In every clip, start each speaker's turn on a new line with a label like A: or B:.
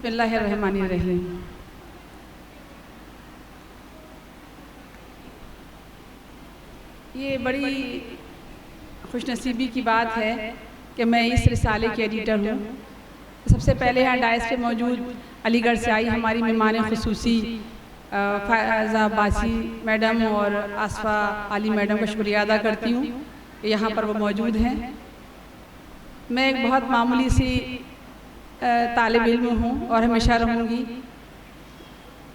A: بسم اللہ الرحمن الرحیم۔ یہ بڑی خوش نصیبی کی بات ہے کہ میں اس رسالے کی ایڈیٹر ہوں۔ سب سے پہلے یہاں ڈائس پہ موجود علی گڑھ سے آئی ہماری مہمان خصوصی فائزہ باسی میڈم اور آصفہ علی میڈم کا شکریہ ادا کرتی ہوں کہ یہاں پر وہ موجود ہیں۔ میں ایک بہت معمولی سی طالب علم ہوں اور ہمیشہ رہوں گی۔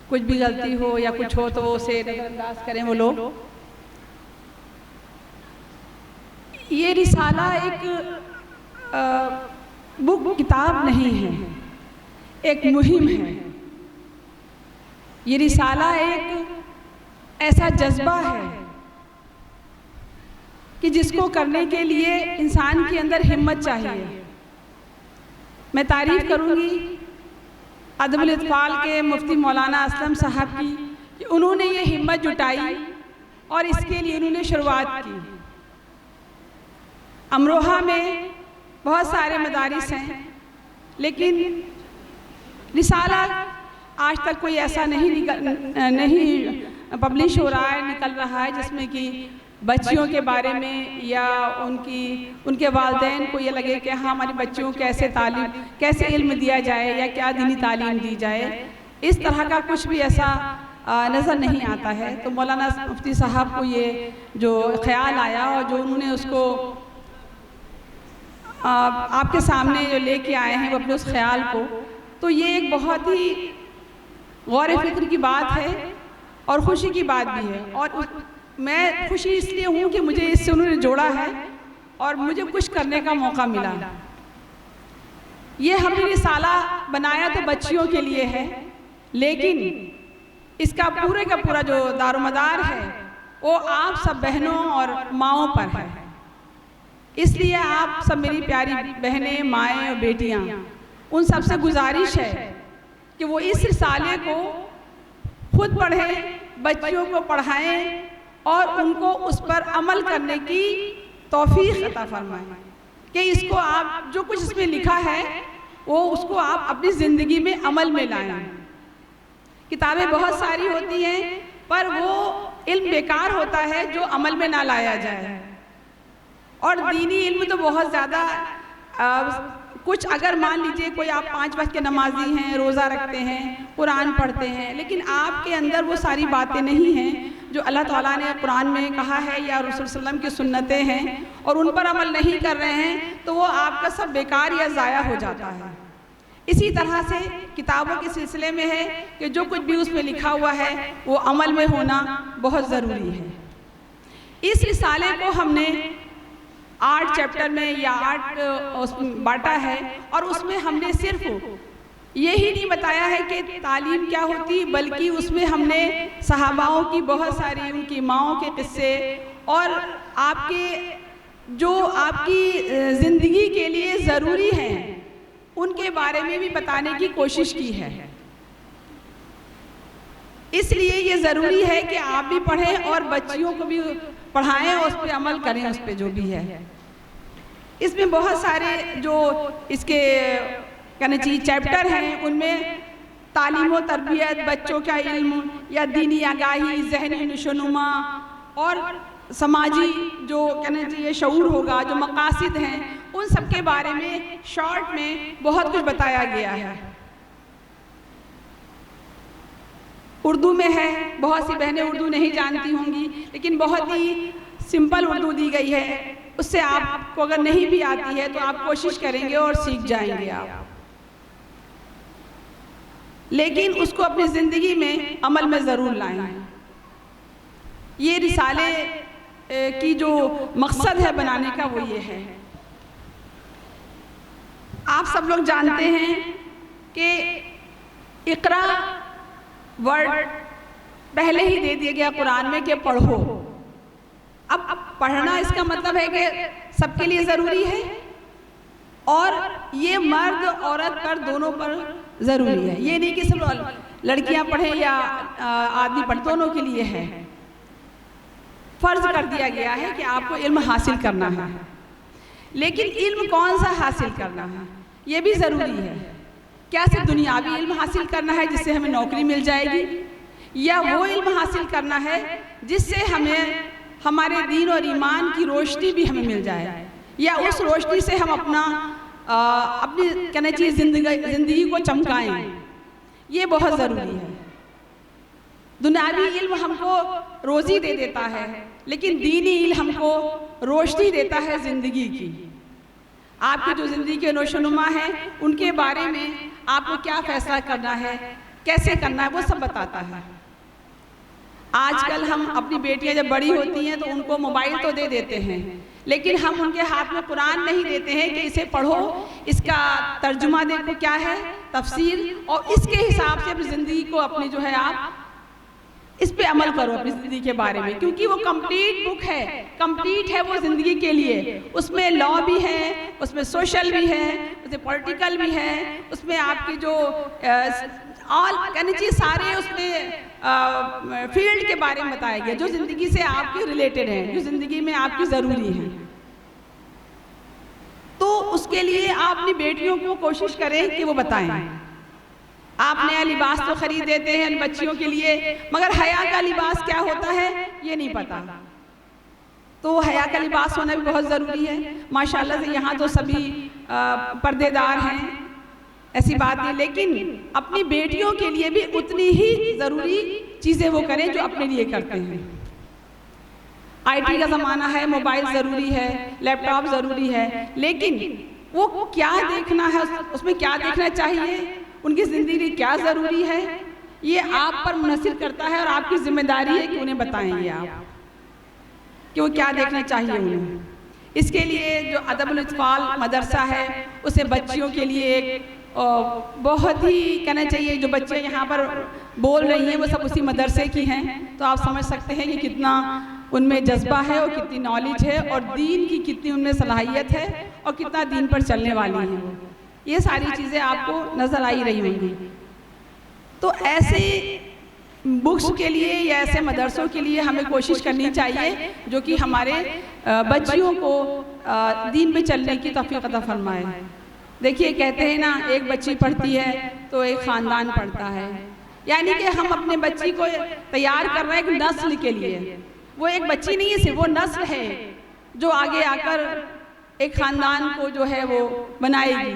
A: کچھ بھی غلطی ہو یا کچھ ہو تو اسے نظر انداز کریں وہ لوگ۔ یہ رسالہ ایک کتاب نہیں ہے، ایک مہم ہے۔ یہ رسالہ ایک ایسا جذبہ ہے کہ جس کو کرنے کے لیے انسان کے اندر ہمت چاہیے۔ میں تعریف کروں گی ادب الاطفال کے مفتی مولانا اسلم صاحب کی کہ انہوں نے یہ ہمت جٹائی اور اس کے لیے انہوں نے شروعات کی۔ امروہہ میں بہت سارے مدارس ہیں لیکن رسالہ آج تک کوئی ایسا نہیں پبلش ہو رہا ہے، نکل رہا ہے جس میں کہ بچیوں کے بارے میں یا ان کے والدین کو یہ لگے کہ ہاں ہماری بچیوں کو کیسے علم دیا جائے یا کیا دینی تعلیم دی جائے۔ اس طرح کا کچھ بھی ایسا نظر نہیں آتا ہے۔ تو مولانا مفتی صاحب کو یہ جو خیال آیا اور جو انہوں نے اس کو آپ کے سامنے جو لے کے آئے ہیں وہ اپنے اس خیال کو، تو یہ ایک بہت ہی غور فکر کی بات ہے اور خوشی کی بات بھی ہے۔ اور میں خوشی اس لیے ہوں کہ مجھے اس سے انہوں نے جوڑا ہے اور مجھے کچھ کرنے کا موقع ملا۔ یہ ہم نے رسالہ بنایا تو بچیوں کے لیے ہے، لیکن اس کا پورا جو دار و مدار ہے وہ آپ سب بہنوں اور ماؤں پر ہے۔ اس لیے آپ سب میری پیاری بہنیں، مائیں اور بیٹیاں، ان سب سے گزارش ہے کہ وہ اس رسالے کو خود پڑھیں، بچیوں کو پڑھائیں اور ان کو اس پر عمل کرنے کی توفیق عطا فرمائیں کہ اس کو آپ جو کچھ اس میں لکھا ہے وہ اس کو آپ اپنی زندگی میں عمل میں لائیں۔ کتابیں بہت ساری ہوتی ہیں پر وہ علم بیکار ہوتا ہے جو عمل میں نہ لایا جائے۔ اور دینی علم تو بہت زیادہ کچھ اگر مان لیجئے کوئی آپ 5 وقت کے نمازی ہیں، روزہ رکھتے ہیں، قرآن پڑھتے ہیں، لیکن آپ کے اندر وہ ساری باتیں نہیں ہیں جو اللہ تعالیٰ نے قرآن میں کہا ہے یا رسول صلی اللہ علیہ وسلم کی سنتیں ہیں، اور ان پر عمل نہیں کر رہے ہیں تو وہ آپ کا سب بیکار یا ضائع ہو جاتا ہے۔ اسی طرح سے کتابوں کے سلسلے میں ہے کہ جو کچھ بھی اس میں لکھا ہوا ہے وہ عمل میں ہونا بہت ضروری ہے۔ اس رسالے کو ہم نے 8 چیپٹر میں یا 8 بانٹا ہے، اور اس میں ہم نے صرف یہی نہیں بتایا ہے کہ تعلیم کیا ہوتی، بلکہ اس میں ہم نے صحاباؤں کی بہت ساری ان کی ماؤں کے قصے اور آپ کی زندگی کے لیے ضروری ہیں ان کے بارے میں بھی بتانے کی کوشش کی ہے۔ اس لیے یہ ضروری ہے کہ آپ بھی پڑھیں اور بچیوں کو بھی پڑھائیں اور اس پہ عمل کریں، اس پہ جو بھی ہے۔ اس میں بہت سارے جو اس کے کہنا چاہیے چیپٹر ہیں، ان میں تعلیم و تربیت، بچوں کا علم یا دینی آگاہی، ذہنی نشوونما اور سماجی جو کہنا چاہیے شعور ہوگا، جو مقاصد ہیں، ان سب کے بارے میں شارٹ میں بہت کچھ بتایا گیا ہے۔ اردو میں ہے، بہت سی بہنیں اردو نہیں جانتی ہوں گی، لیکن بہت ہی سمپل اردو دی گئی ہے، اس سے آپ کو اگر نہیں بھی آتی ہے تو آپ کوشش کریں گے اور سیکھ جائیں گے آپ، لیکن اس کو اپنی زندگی میں عمل میں ضرور لائیں۔ یہ رسالے کی جو مقصد ہے بنانے کا وہ یہ ہے۔ آپ سب لوگ جانتے ہیں کہ اقرا ورڈ پہلے ہی دے دیا گیا قرآن میں کہ پڑھو۔ اب پڑھنا اس کا مطلب ہے کہ سب کے لیے ضروری ہے، اور یہ مرد عورت پر دونوں پر ضروری ہے۔ یہ نہیں کہ صرف لڑکیاں پڑھیں یا آدمی پڑھیں، دونوں کے لیے ہے۔ فرض کر دیا گیا ہے کہ آپ کو علم حاصل کرنا ہے، لیکن علم کون سا حاصل کرنا ہے یہ بھی ضروری ہے۔ کیا صرف دنیاوی علم حاصل کرنا ہے جس سے ہمیں نوکری مل جائے گی، یا وہ علم حاصل کرنا ہے جس سے ہمیں ہمارے دین اور ایمان کی روشنی بھی ہمیں مل جائے، یا اس روشنی سے ہم اپنی کہنا چاہیے زندگی کو چمکائیں؟ یہ بہت ضروری ہے۔ دنیاوی علم ہم کو روزی دے دیتا ہے، لیکن دینی علم ہم کو روشنی دیتا ہے زندگی کی۔ آپ کی جو زندگی کے نوش و نما ہے ان کے بارے میں آپ کو کیا فیصلہ کرنا ہے، کیسے کرنا ہے، وہ سب بتاتا ہے۔ آج کل ہم اپنی بیٹیاں جب بڑی ہوتی ہیں تو ان کو موبائل تو دے دیتے ہیں، لیکن ہم ان کے ہاتھ میں قرآن نہیں دیتے ہیں کہ اسے پڑھو، اس کا ترجمہ دیکھو کیا ہے، تفسیر، اور اس کے حساب سے اپنی زندگی کو اپنی جو ہے آپ اس پہ عمل کرو اپنی زندگی کے بارے میں، کیونکہ وہ کمپلیٹ بک ہے، کمپلیٹ ہے وہ زندگی کے لیے۔ اس میں لا بھی ہے، اس میں سوشل بھی ہے، اس میں پولیٹیکل بھی ہے، اس میں آپ کی جو کہنا چاہیے سارے اس میں فیلڈ کے بارے میں بتایا گیا جو زندگی سے آپ کی ریلیٹڈ ہیں، جو زندگی میں آپ کی ضروری ہیں۔ تو اس کے لیے آپ اپنی بیٹیوں کو کوشش کریں کہ وہ بتائیں۔ آپ نیا لباس تو خرید دیتے ہیں ان بچیوں کے لیے، مگر حیا کا لباس کیا ہوتا ہے یہ نہیں پتا۔ تو حیا کا لباس ہونا بھی بہت ضروری ہے۔ ماشاءاللہ سے یہاں تو سبھی پردے دار ہیں، ایسی بات نہیں، لیکن اپنی بیٹیوں کے لیے بھی اتنی ہی ضروری چیزیں وہ کریں جو اپنے لیے کرتے ہیں۔ آئی ٹی کا زمانہ ہے، موبائل ضروری ہے، لیپ ٹاپ ضروری ہے، لیکن وہ کیا دیکھنا ہے، اس میں کیا دیکھنا چاہیے، ان کی زندگی کیا ضروری ہے، یہ آپ پر منحصر کرتا ہے، اور آپ کی ذمہ داری ہے کہ انہیں بتائیں گے آپ کہ وہ کیا دیکھنا چاہیے انہیں۔ اس کے لیے جو ادب الاطفال مدرسہ ہے، اسے بچیوں کے لیے ایک بہت ہی کہنا چاہیے، جو بچے یہاں پر بول رہی ہیں وہ سب اسی مدرسے کی ہیں، تو آپ سمجھ سکتے ہیں کہ کتنا ان میں جذبہ ہے اور کتنی نالج ہے، اور دین کی کتنی ان میں صلاحیت ہے، اور کتنا دین پر چلنے والی ہیں وہ۔ یہ ساری چیزیں آپ کو نظر آئی رہی ہوں گی۔ تو ایسے بکس کے لیے یا ایسے مدرسوں کے لیے ہمیں کوشش کرنی چاہیے جو کہ ہمارے بچیوں کو دین پہ چلنے کی توفیق عطا فرمائے۔ دیکھیے کہتے ہیں نا، ایک بچی پڑھتی ہے تو ایک خاندان پڑھتا ہے، یعنی کہ ہم اپنے بچی کو تیار کر رہے ہیں ایک نسل کے لیے۔ وہ ایک بچی نہیں ہے صرف، وہ نسل ہے جو آگے آ کر ایک خاندان کو جو ہے وہ بنائے گی۔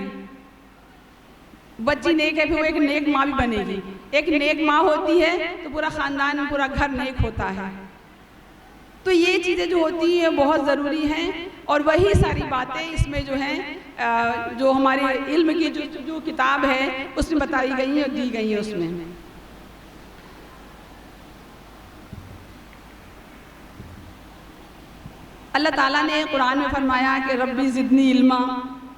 A: بچی نیک ہے پھر وہ ایک نیک ماں بھی بنے گی۔ ایک نیک ماں ہوتی ہے تو پورا خاندان، پورا گھر نیک ہوتا ہے۔ تو یہ چیزیں جو ہوتی ہیں بہت ضروری ہیں، اور وہی ساری باتیں اس میں جو ہیں جو ہمارے علم کی جو کتاب ہے اس میں بتائی گئی ہیں اور دی گئی ہیں۔ اس میں اللہ تعالیٰ نے قرآن میں فرمایا کہ ربی زدنی علما،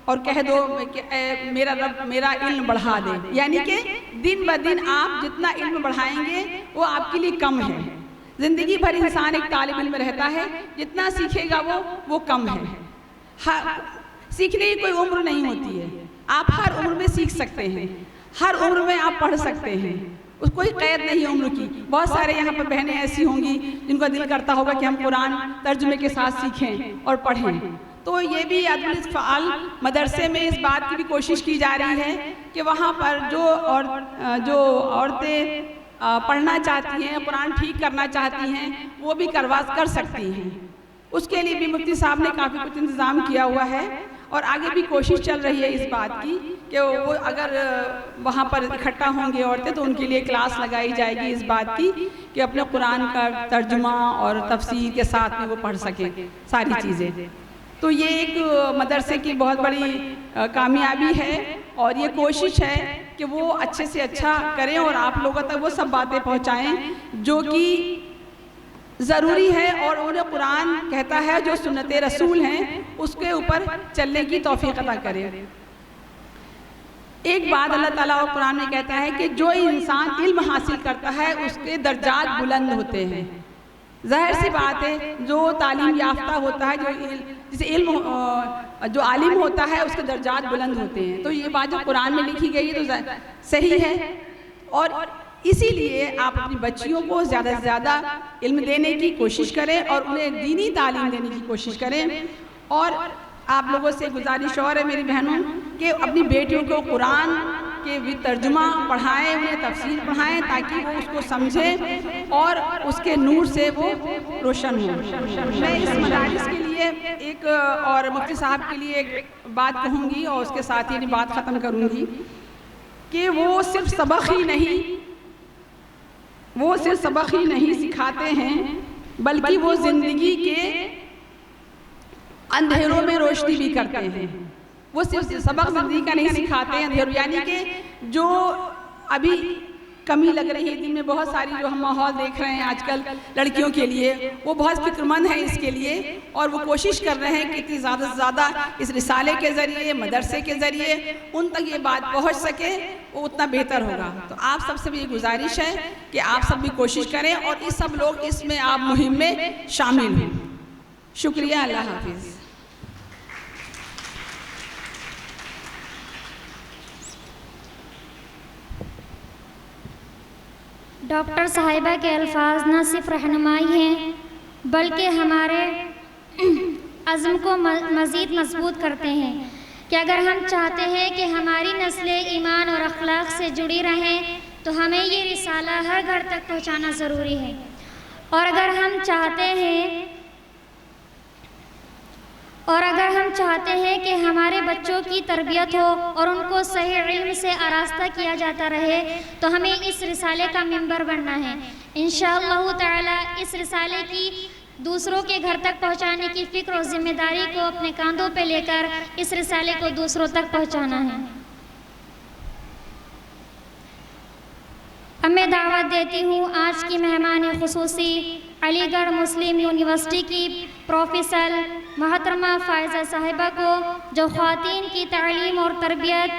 A: اور کہہ دو کہ اے میرا رب میرا علم بڑھا دے، یعنی کہ دن بہ دن آپ جتنا علم بڑھائیں گے وہ آپ کے لیے کم ہے۔ زندگی بھر انسان ایک طالب علم رہتا ہے، جتنا سیکھے گا وہ کم ہے۔ سیکھنے کی کوئی عمر نہیں ہوتی ہے، آپ ہر عمر میں سیکھ سکتے ہیں، ہر عمر میں آپ پڑھ سکتے ہیں، اس کوئی قید نہیں عمر کی۔ بہت سارے یہاں پر بہنیں ایسی ہوں گی جن کا دل کرتا ہوگا کہ ہم قرآن ترجمے کے ساتھ سیکھیں اور پڑھیں، تو یہ بھی ادب الاطفال مدرسے میں اس بات کی بھی کوشش کی جا رہی ہے کہ وہاں پر جو عورتیں پڑھنا چاہتی ہیں، قرآن ٹھیک کرنا چاہتی ہیں، وہ بھی کر سکتی ہیں۔ اس کے لیے بھی مفتی صاحب نے کافی کچھ انتظام کیا ہوا ہے، اور آگے بھی کوشش چل رہی ہے اس بات کی کہ وہ اگر وہاں پر اکٹھا ہوں گے عورتیں تو ان کے لیے کلاس لگائی جائے گی اس بات کی کہ اپنے قرآن کا ترجمہ اور تفسیر کے ساتھ میں وہ پڑھ سکیں ساری چیزیں۔ تو یہ ایک مدرسے کی بہت بڑی کامیابی ہے، اور یہ کوشش ہے کہ وہ اچھے سے اچھا کریں اور آپ لوگوں تک وہ سب باتیں پہنچائیں جو کہ ضروری ہے، اور انہیں قرآن کہتا ہے جو سنت رسول ہیں اس کے اوپر چلنے کی توفیق عطا کرے۔ ایک بات اللہ تعالیٰ اور قرآن میں کہتا ہے کہ جو انسان علم حاصل کرتا ہے اس کے درجات بلند ہوتے ہیں۔ ظاہر سی بات ہے جو تعلیم یافتہ ہوتا ہے، جو عالم ہوتا ہے اس کے درجات بلند ہوتے ہیں۔ تو یہ بات جو قرآن میں لکھی گئی تو صحیح ہے، اور اسی لیے آپ اپنی بچیوں کو زیادہ سے زیادہ علم دینے کی کوشش کریں اور انہیں دینی تعلیم دینے کی کوشش کریں۔ اور آپ لوگوں سے گزارش اور ہے میری بہنوں کہ اپنی بیٹیوں کو قرآن کہ وہ ترجمہ پڑھائیں، انہیں تفسیر پڑھائیں تاکہ وہ اس کو سمجھیں اور اس کے نور سے وہ روشن ہوں۔ میں اس مدارس کے لیے ایک اور مفتی صاحب کے لیے ایک بات کہوں گی اور اس کے ساتھ ہی بات ختم کروں گی کہ وہ صرف سبق ہی نہیں سکھاتے ہیں بلکہ وہ زندگی کے اندھیروں میں روشنی بھی کرتے ہیں۔ وہ صرف سبق زندگی کا نہیں سکھاتے ہیں اندھیروں، یعنی کہ جو ابھی کمی لگ رہی ہے دن میں، بہت ساری جو ہم ماحول دیکھ رہے ہیں آج کل لڑکیوں کے لیے، وہ بہت فکر مند ہیں اس کے لیے، اور وہ کوشش کر رہے ہیں کہ اتنی زیادہ سے زیادہ اس رسالے کے ذریعے، مدرسے کے ذریعے ان تک یہ بات پہنچ سکے، وہ اتنا بہتر ہوگا۔ تو آپ سب سے بھی یہ گزارش ہے کہ آپ سب بھی کوشش کریں اور اس سب لوگ اس میں آپ مہم میں شامل ہوں۔ شکریہ، اللہ حافظ۔
B: ڈاکٹر صاحبہ کے الفاظ نہ صرف رہنمائی ہیں بلکہ ہمارے عزم کو مزید مضبوط کرتے ہیں کہ اگر ہم چاہتے ہیں کہ ہماری نسلیں ایمان اور اخلاق سے جڑی رہیں تو ہمیں یہ رسالہ ہر گھر تک پہنچانا ضروری ہے، اور اگر ہم چاہتے ہیں کہ ہمارے بچوں کی تربیت ہو اور ان کو صحیح علم سے آراستہ کیا جاتا رہے تو ہمیں اس رسالے کا ممبر بننا ہے۔ انشاءاللہ تعالی اس رسالے کی دوسروں کے گھر تک پہنچانے کی فکر اور ذمہ داری کو اپنے کاندھوں پہ لے کر اس رسالے کو دوسروں تک پہنچانا ہے۔ اب میں دعوت دیتی ہوں آج کی مہمان خصوصی علی گڑھ مسلم یونیورسٹی کی پروفیسر محترمہ فائزہ صاحبہ کو، جو خواتین کی تعلیم اور تربیت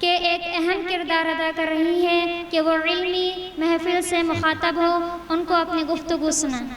B: کے ایک اہم کردار ادا کر رہی ہیں، کہ وہ علمی محفل سے مخاطب ہو، ان کو اپنی گفتگو سنائیں۔